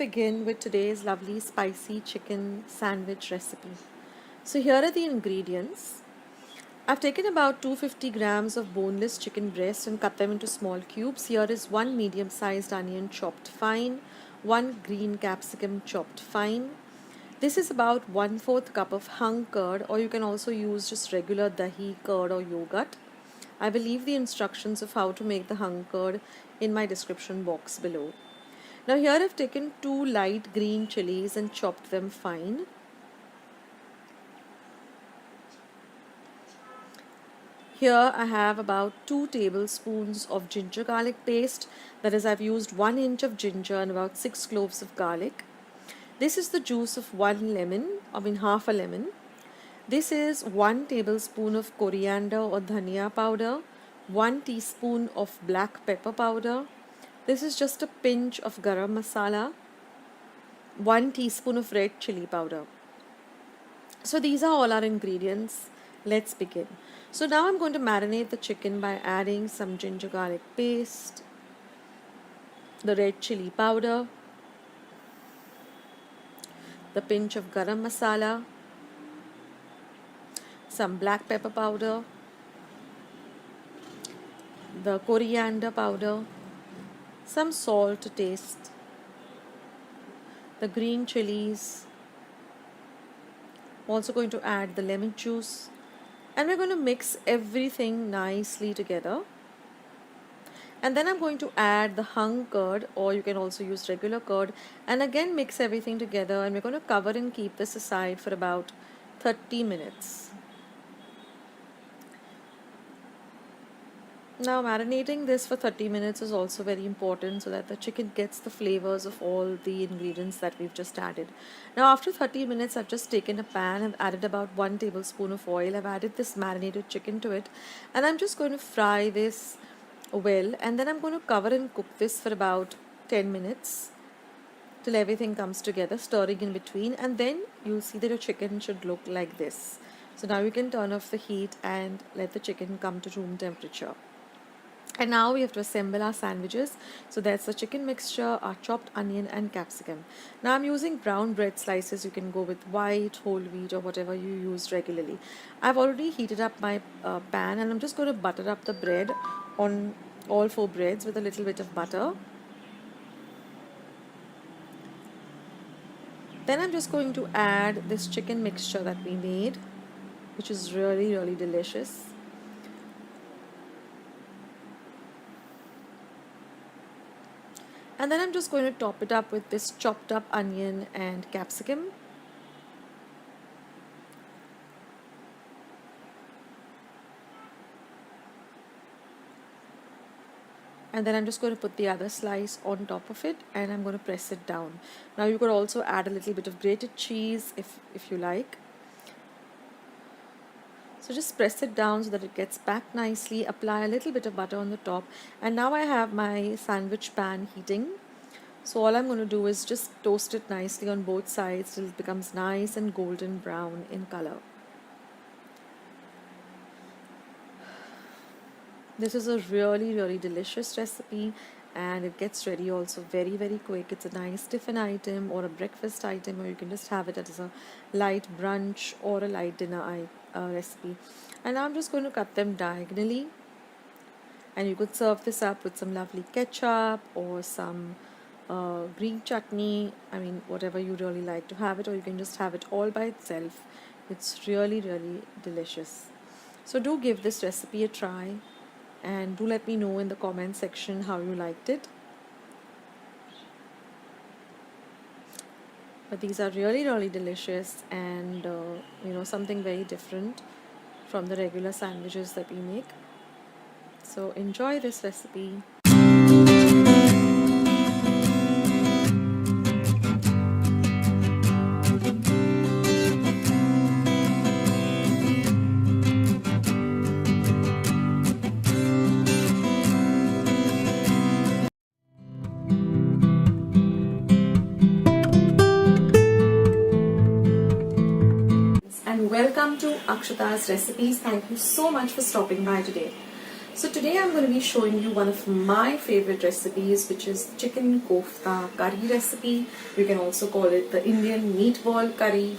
begin with today's lovely spicy chicken sandwich recipe. So here are the ingredients. I've taken about 250 grams of boneless chicken breast and cut them into small cubes. Here is one medium-sized onion chopped fine, one green capsicum chopped fine. This is about 1/4 cup of hung curd, or you can also use just regular dahi, curd or yogurt. I will leave the instructions of how to make the hung curd in my description box below. Now here I've taken 2 light green chilies and chopped them fine. Here I have about 2 tablespoons of ginger garlic paste. That is, I've used 1 inch of ginger and about 6 cloves of garlic. This is the juice of 1 lemon, half a lemon. This is 1 tablespoon of coriander or dhania powder, 1 teaspoon of black pepper powder. This is just a pinch of garam masala, 1 teaspoon of red chili powder. So these are all our ingredients. Let's begin. So now I'm going to marinate the chicken by adding some ginger garlic paste, the red chili powder, the pinch of garam masala, some black pepper powder, the coriander powder, some salt to taste, the green chilies. I'm also going to add the lemon juice, and we're going to mix everything nicely together. And then I'm going to add the hung curd, or you can also use regular curd, and again mix everything together, and we're going to cover and keep this aside for about 30 minutes. Now marinating this for 30 minutes is also very important so that the chicken gets the flavors of all the ingredients that we've just added. Now after 30 minutes, I've just taken a pan and added about 1 tablespoon of oil. I've added this marinated chicken to it, and I'm just going to fry this well, and then I'm going to cover and cook this for about 10 minutes till everything comes together, stirring in between, and then you'll see that your chicken should look like this. So now you can turn off the heat and let the chicken come to room temperature. And now we have to assemble our sandwiches. So that's the chicken mixture, our chopped onion and capsicum. Now I'm using brown bread slices. You can go with white, whole wheat, or whatever you use regularly. I've already heated up my pan, and I'm just going to butter up the bread on all 4 breads with a little bit of butter. Then I'm just going to add this chicken mixture that we made, which is really, really delicious. And then I'm just going to top it up with this chopped up onion and capsicum. And then I'm just going to put the other slice on top of it, and I'm going to press it down. Now you could also add a little bit of grated cheese if you like. So just press it down so that it gets packed nicely. Apply a little bit of butter on the top, and now I have my sandwich pan heating. So all I'm going to do is just toast it nicely on both sides till it becomes nice and golden brown in color. This is a really, really delicious recipe, and it gets ready also very, very quick. It's a nice tiffin item or a breakfast item, or you can just have it as a light brunch or a light dinner recipe. And now I'm just going to cut them diagonally, and you could serve this up with some lovely ketchup or some green chutney. Whatever you really like to have it, or you can just have it all by itself. It's really, really delicious. So do give this recipe a try, and do let me know in the comment section how you liked it. But these are really, really delicious, and something very different from the regular sandwiches that we make. So enjoy this recipe. And welcome to Akshata's Recipes. Thank you so much for stopping by today. So today I'm going to be showing you one of my favorite recipes, which is chicken kofta curry recipe. You can also call it the Indian meatball curry,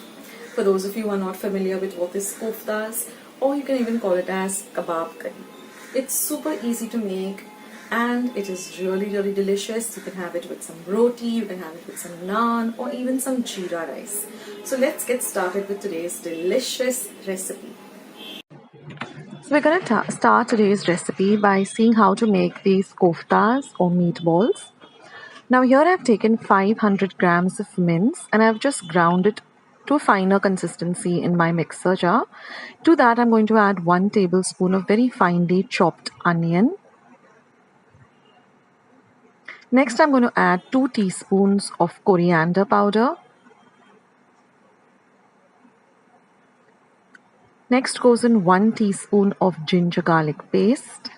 for those of you who are not familiar with what is koftas, or you can even call it as kebab curry. It's super easy to make and it is really delicious. You can have it with some roti, you can have it with some naan, or even some jeera rice. So let's get started with today's delicious recipe. So we're going to start today's recipe by seeing how to make these koftas or meatballs. Now here I've taken 500 grams of mince and I've just ground it to a finer consistency in my mixer jar. To that I'm going to add 1 tablespoon of very finely chopped onion. Next I'm going to add 2 teaspoons of coriander powder. Next goes in 1 teaspoon of ginger garlic paste.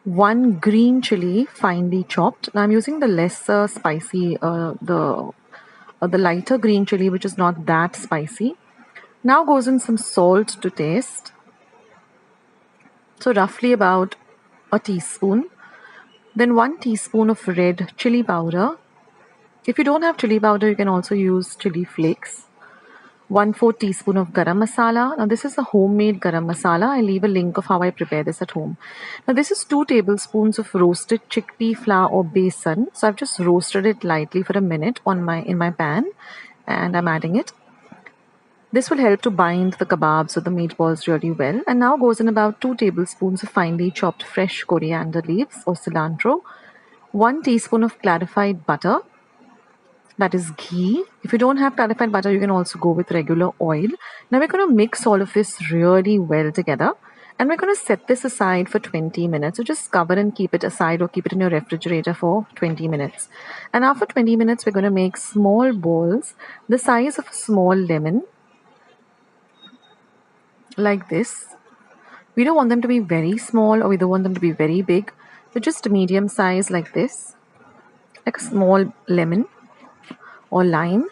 1 green chili finely chopped. Now I'm using the lesser spicy, the lighter green chili, which is not that spicy. Now goes in some salt to taste. So roughly about a teaspoon. Then 1 teaspoon of red chili powder. If you don't have chili powder, you can also use chili flakes. 1/4 teaspoon of garam masala. Now this is a homemade garam masala. I'll leave a link of how I prepare this at home. Now this is 2 tablespoons of roasted chickpea flour or besan. So I've just roasted it lightly for a minute in my pan and I'm adding it. This will help to bind the kebabs or the meatballs really well. And now goes in about 2 tablespoons of finely chopped fresh coriander leaves or cilantro. 1 teaspoon of clarified butter. That is ghee. If you don't have clarified butter, you can also go with regular oil. Now we're going to mix all of this really well together. And we're going to set this aside for 20 minutes. So just cover and keep it aside or keep it in your refrigerator for 20 minutes. And after 20 minutes, we're going to make small balls the size of a small lemon. Like this. We don't want them to be very small or we don't want them to be very big. They're just medium size like this. Like a small lemon or lime.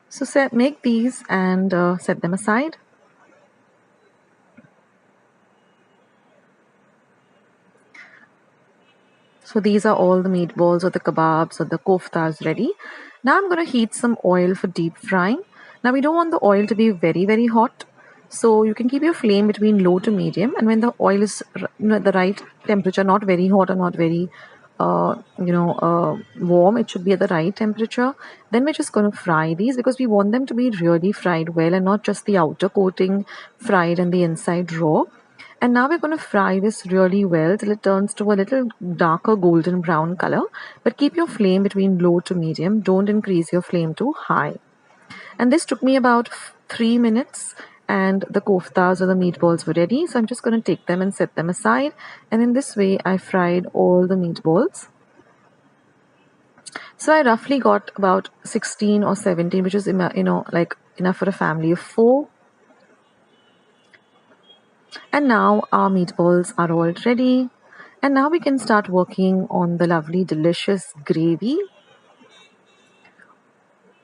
So make these and set them aside. So these are all the meatballs or the kebabs or the koftas ready. Now I'm going to heat some oil for deep frying. Now we don't want the oil to be very hot. So you can keep your flame between low to medium, and when the oil is the right temperature, not very hot or not very warm, it should be at the right temperature. Then we're just going to fry these because we want them to be really fried well and not just the outer coating fried and the inside raw. And now we're going to fry this really well till it turns to a little darker golden brown color. But keep your flame between low to medium. Don't increase your flame too high. And this took me about 3 minutes and the koftas or the meatballs were ready. So I'm just going to take them and set them aside. And in this way, I fried all the meatballs. So I roughly got about 16 or 17, which is, like enough for a family of 4. And now our meatballs are all ready. And now we can start working on the lovely, delicious gravy.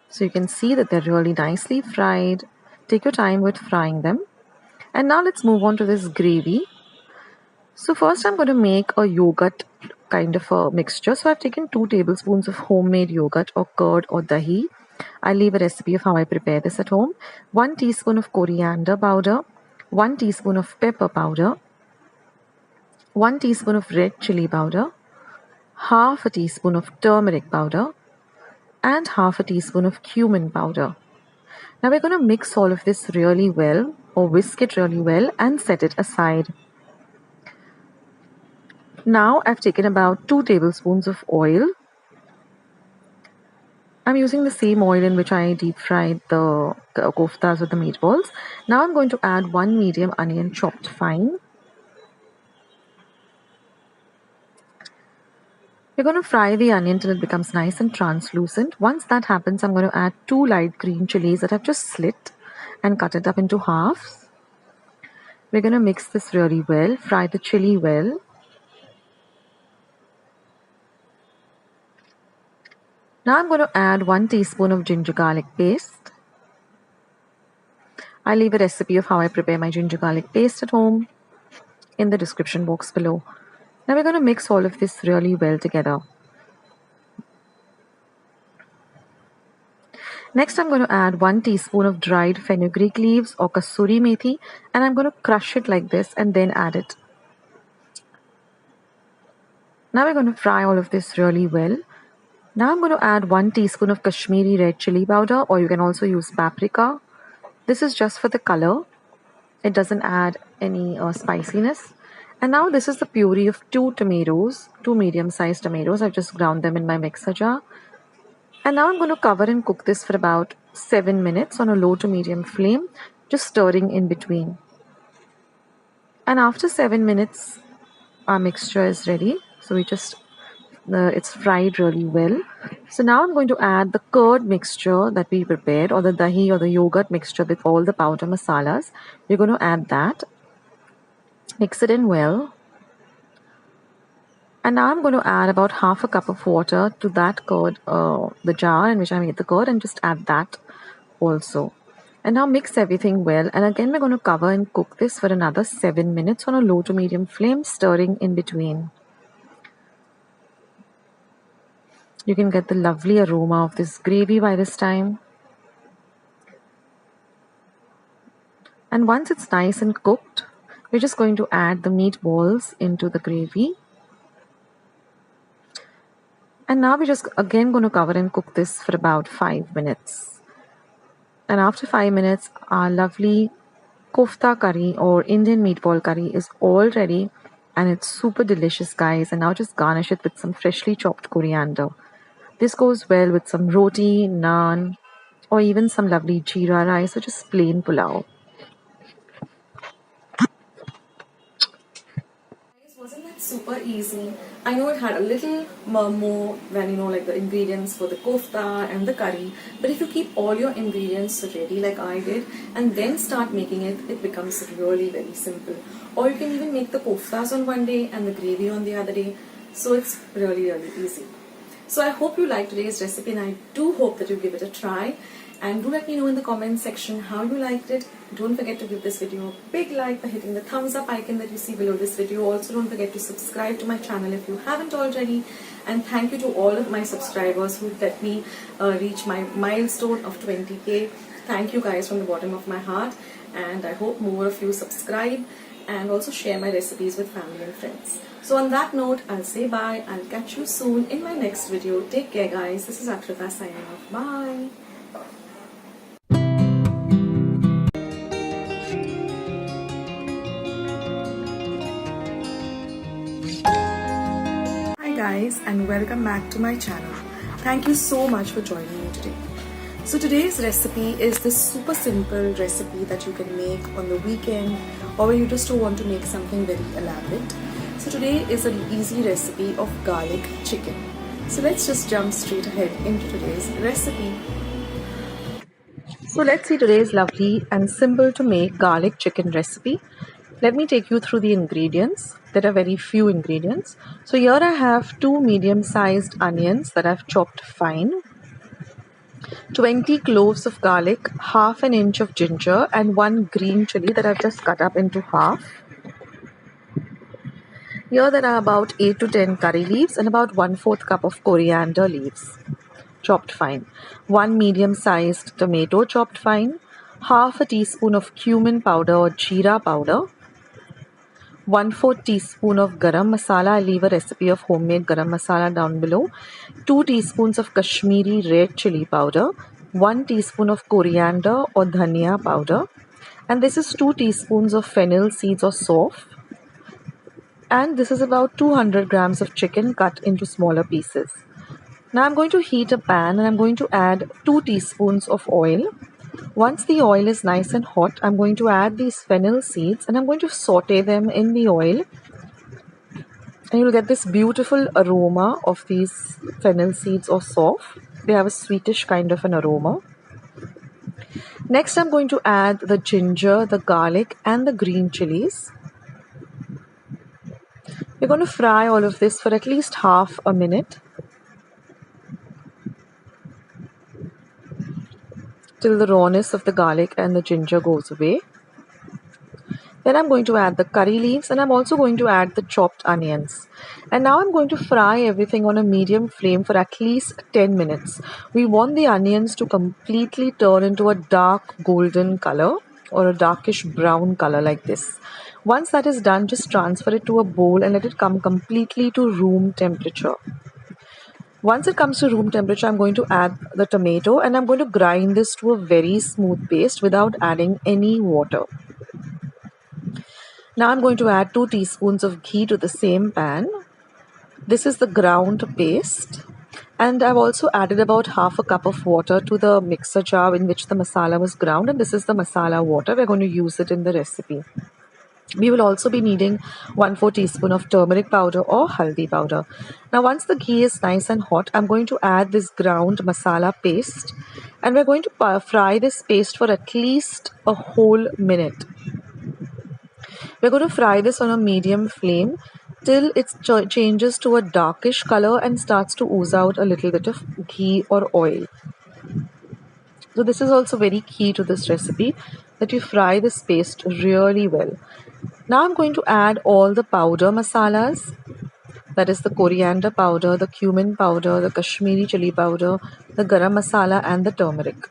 So you can see that they're really nicely fried. Take your time with frying them. And now let's move on to this gravy. So first I'm going to make a yogurt kind of a mixture. So I've taken 2 tablespoons of homemade yogurt or curd or dahi. I'll leave a recipe of how I prepare this at home. 1 teaspoon of coriander powder. 1 teaspoon of pepper powder. 1 teaspoon of red chili powder. Half a teaspoon of turmeric powder. And half a teaspoon of cumin powder. Now we're going to mix all of this really well or whisk it really well and set it aside. Now I've taken about 2 tablespoons of oil. I'm using the same oil in which I deep fried the koftas or the meatballs. Now I'm going to add 1 medium onion chopped fine. We're going to fry the onion till it becomes nice and translucent. Once that happens, I'm going to add 2 light green chilies that I've just slit and cut it up into halves. We're going to mix this really well, fry the chili well. Now I'm going to add 1 teaspoon of ginger garlic paste. I'll leave a recipe of how I prepare my ginger garlic paste at home in the description box below. Now we're going to mix all of this really well together. Next, I'm going to add 1 teaspoon of dried fenugreek leaves or kasuri methi, and I'm going to crush it like this and then add it. Now we're going to fry all of this really well. Now I'm going to add 1 teaspoon of Kashmiri red chili powder, or you can also use paprika. This is just for the color. It doesn't add any spiciness. And now this is the puree of 2 tomatoes, 2 medium-sized tomatoes. I've just ground them in my mixer jar. And now I'm going to cover and cook this for about 7 minutes on a low to medium flame, just stirring in between. And after 7 minutes, our mixture is ready. So it's fried really well. So now I'm going to add the curd mixture that we prepared, or the dahi or the yogurt mixture with all the powder masalas. We're going to add that. Mix it in well. And now I'm going to add about half a cup of water to that curd, the jar in which I made the curd, and just add that also. And now mix everything well. And again, we're going to cover and cook this for another 7 minutes on a low to medium flame, stirring in between. You can get the lovely aroma of this gravy by this time. And once it's nice and cooked, we're just going to add the meatballs into the gravy. And now we're just again going to cover and cook this for about 5 minutes. And after 5 minutes, our lovely kofta curry or Indian meatball curry is all ready. And it's super delicious, guys. And now just garnish it with some freshly chopped coriander. This goes well with some roti, naan, or even some lovely jeera rice or just plain pulao. Wasn't that super easy? I know it had a little more than like the ingredients for the kofta and the curry, but if you keep all your ingredients ready like I did and then start making it, it becomes really very simple. Or you can even make the koftas on one day and the gravy on the other day. So it's really easy. So I hope you liked today's recipe, and I do hope that you give it a try. And do let me know in the comments section how you liked it. Don't forget to give this video a big like by hitting the thumbs up icon that you see below this video. Also don't forget to subscribe to my channel if you haven't already. And thank you to all of my subscribers who let me reach my milestone of 20k. Thank you guys from the bottom of my heart. And I hope more of you subscribe and also share my recipes with family and friends. So on that note, I'll say bye. I'll catch you soon in my next video. Take care, guys. This is Akrita signing off. Bye. Hi guys, and welcome back to my channel. Thank you so much for joining me today. So today's recipe is this super simple recipe that you can make on the weekend, or when you just don't want to make something very elaborate. So today is an easy recipe of garlic chicken. So let's just jump straight ahead into today's recipe. So let's see today's lovely and simple to make garlic chicken recipe. Let me take you through the ingredients. There are very few ingredients. So here I have 2 medium-sized onions that I've chopped fine, 20 cloves of garlic, half an inch of ginger, and 1 green chili that I've just cut up into half. Here there are about 8 to 10 curry leaves and about 1/4 cup of coriander leaves, chopped fine. 1 medium-sized tomato, chopped fine. Half a teaspoon of cumin powder or jeera powder. 1/4 teaspoon of garam masala. I'll leave a recipe of homemade garam masala down below. 2 teaspoons of Kashmiri red chili powder. 1 teaspoon of coriander or dhania powder. And this is 2 teaspoons of fennel seeds or sauf. And this is about 200 grams of chicken cut into smaller pieces. Now I'm going to heat a pan and I'm going to add 2 teaspoons of oil. Once the oil is nice and hot, I'm going to add these fennel seeds and I'm going to saute them in the oil. And you'll get this beautiful aroma of these fennel seeds or sauf. They have a sweetish kind of an aroma. Next, I'm going to add the ginger, the garlic, and the green chilies. We're going to fry all of this for at least half a minute. till the rawness of the garlic and the ginger goes away. Then I'm going to add the curry leaves, and I'm also going to add the chopped onions. And now I'm going to fry everything on a medium flame for at least 10 minutes. We want the onions to completely turn into a dark golden color or a darkish brown color like this. Once that is done, just transfer it to a bowl and let it come completely to room temperature. Once it comes to room temperature, I'm going to add the tomato, and I'm going to grind this to a very smooth paste without adding any water. Now I'm going to add 2 teaspoons of ghee to the same pan. This is the ground paste, and I've also added about half a cup of water to the mixer jar in which the masala was ground, and this is the masala water. We're going to use it in the recipe. We will also be needing 1/4 teaspoon of turmeric powder or haldi powder. Now once the ghee is nice and hot, I'm going to add this ground masala paste, and we're going to fry this paste for at least a whole minute. We're going to fry this on a medium flame till it changes to a darkish color and starts to ooze out a little bit of ghee or oil. So this is also very key to this recipe, that you fry this paste really well. Now I'm going to add all the powder masalas, that is the coriander powder, the cumin powder, the Kashmiri chili powder, the garam masala and the turmeric.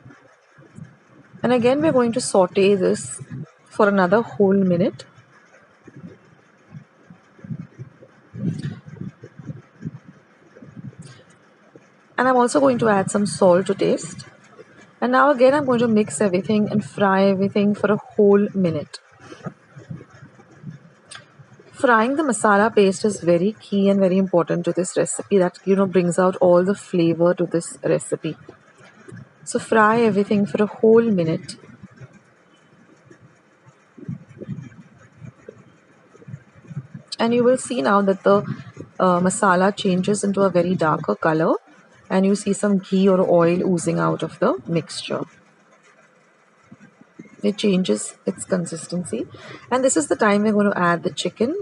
And again we're going to saute this for another whole minute. And I'm also going to add some salt to taste. And now again I'm going to mix everything and fry everything for a whole minute. Frying the masala paste is very key and very important to this recipe, that brings out all the flavor to this recipe. So fry everything for a whole minute. And you will see now that the masala changes into a very darker color, and you see some ghee or oil oozing out of the mixture. It changes its consistency, and this is the time we're going to add the chicken.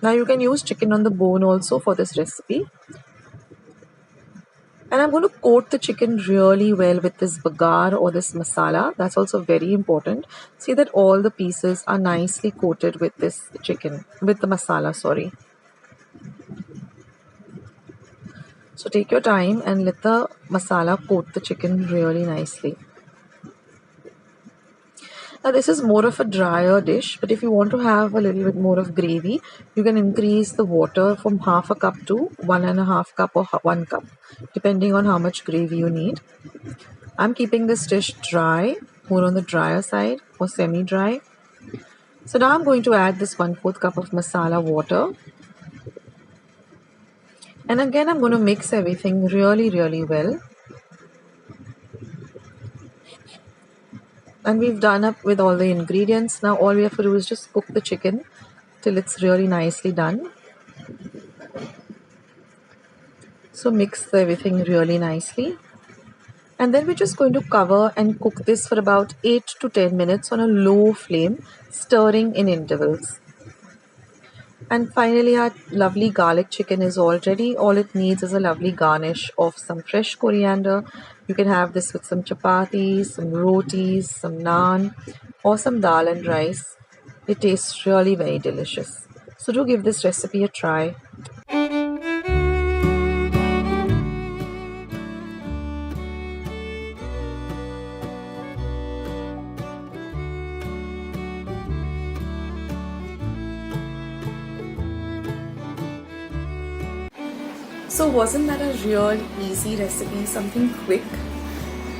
Now you can use chicken on the bone also for this recipe. And I'm going to coat the chicken really well with this bagar or this masala. That's also very important. See that all the pieces are nicely coated with this chicken, with the masala, sorry. So take your time and let the masala coat the chicken really nicely. Now this is more of a drier dish, but if you want to have a little bit more of gravy, you can increase the water from half a cup to 1.5 cup or 1 cup, depending on how much gravy you need. I'm keeping this dish dry, more on the drier side or semi-dry. So now I'm going to add this 1/4 cup of masala water. And again, I'm going to mix everything really, really well. And we've done up with all the ingredients. Now all we have to do is just cook the chicken till it's really nicely done. So mix everything really nicely. And then we're just going to cover and cook this for about 8 to 10 minutes on a low flame, stirring in intervals. And finally, our lovely garlic chicken is all ready. All it needs is a lovely garnish of some fresh coriander. You can have this with some chapatis, some rotis, some naan, or some dal and rice. It tastes really very delicious. So do give this recipe a try. So wasn't that a real easy recipe, something quick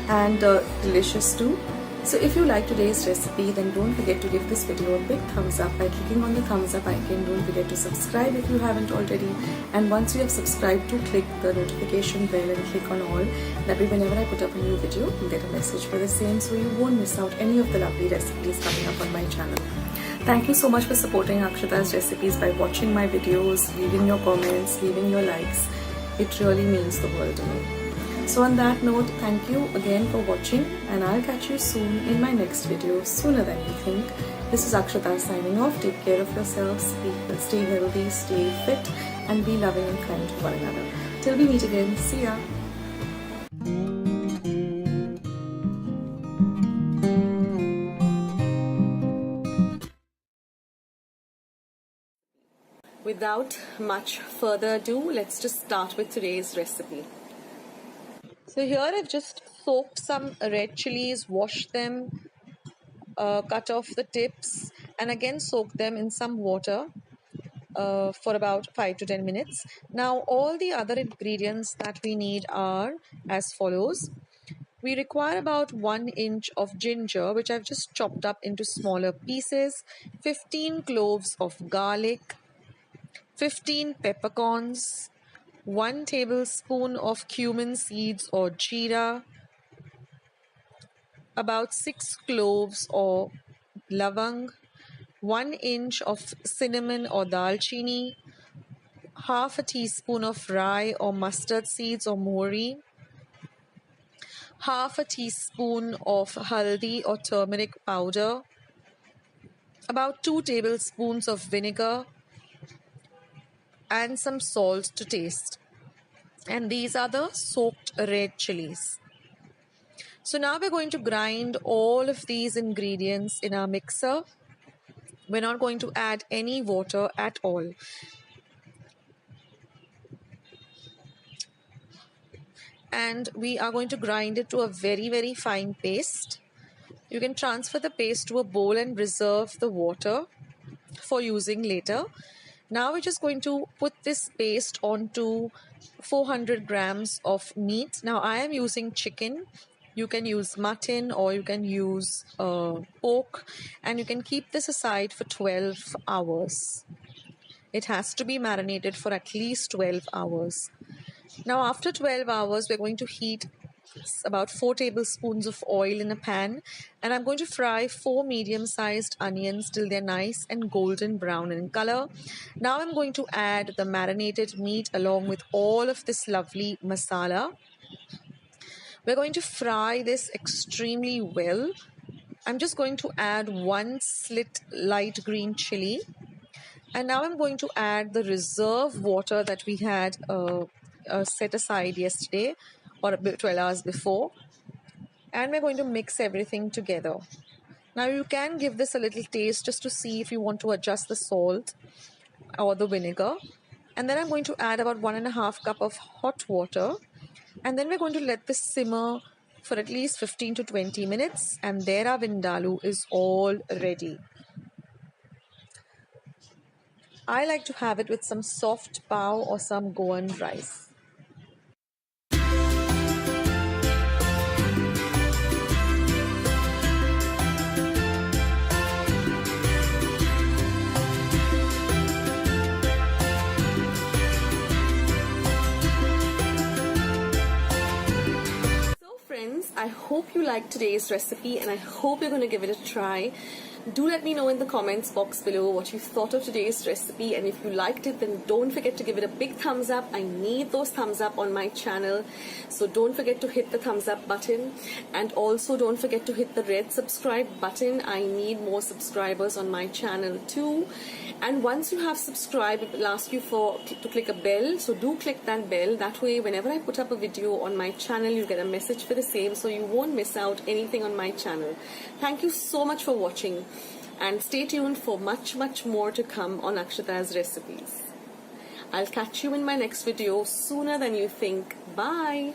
and delicious too? So if you like today's recipe, then don't forget to give this video a big thumbs up by clicking on the thumbs up icon. Don't forget to subscribe if you haven't already. And once you have subscribed, do click the notification bell and click on all. That way whenever I put up a new video, you'll get a message for the same, so you won't miss out any of the lovely recipes coming up on my channel. Thank you so much for supporting Akshita's recipes by watching my videos, leaving your comments, leaving your likes. It really means the world to me. So on that note, thank you again for watching, and I'll catch you soon in my next video, sooner than you think. This is Akshita signing off. Take care of yourselves, stay healthy, stay fit, and be loving and kind to one another. Till we meet again, see ya. without much further ado, let's just start with today's recipe. So here I've just soaked some red chilies, washed them, cut off the tips, and again soaked them in some water for about 5 to 10 minutes. Now all the other ingredients that we need are as follows. We require about 1 inch of ginger, which I've just chopped up into smaller pieces, 15 cloves of garlic, 15 peppercorns, 1 tablespoon of cumin seeds or jeera, about 6 cloves or lavang, 1 inch of cinnamon or dalchini, half a teaspoon of rye or mustard seeds or mori, half a teaspoon of haldi or turmeric powder, about 2 tablespoons of vinegar, and some salt to taste. And these are the soaked red chilies. So now we're going to grind all of these ingredients in our mixer. We're not going to add any water at all. And we are going to grind it to a very, very fine paste. You can transfer the paste to a bowl and reserve the water for using later. Now we're just going to put this paste onto 400 grams of meat. Now I am using chicken. You can use mutton or you can use pork, and you can keep this aside for 12 hours. It has to be marinated for at least 12 hours. Now after 12 hours, we're going to heat about 4 tablespoons of oil in a pan, and I'm going to fry 4 medium-sized onions till they're nice and golden brown in color. Now I'm going to add the marinated meat along with all of this lovely masala. We're going to fry this extremely well. I'm just going to add 1 slit light green chili, and now I'm going to add the reserve water that we had set aside yesterday or 12 hours before, and we're going to mix everything together. Now you can give this a little taste just to see if you want to adjust the salt or the vinegar, and then I'm going to add about 1.5 cup of hot water, and then we're going to let this simmer for at least 15 to 20 minutes, and there our vindaloo is all ready. I like to have it with some soft pao or some Goan rice. Friends, I hope you liked today's recipe and I hope you're going to give it a try. Do let me know in the comments box below what you thought of today's recipe, and if you liked it, then don't forget to give it a big thumbs up. I need those thumbs up on my channel, so don't forget to hit the thumbs up button, and also don't forget to hit the red subscribe button. I need more subscribers on my channel too. And once you have subscribed, it will ask you to click a bell, so do click that bell. That way whenever I put up a video on my channel, you get a message for the same, so you won't miss out anything on my channel. Thank you so much for watching, and stay tuned for much more to come on Akshata's recipes. I'll catch you in my next video sooner than you think. Bye.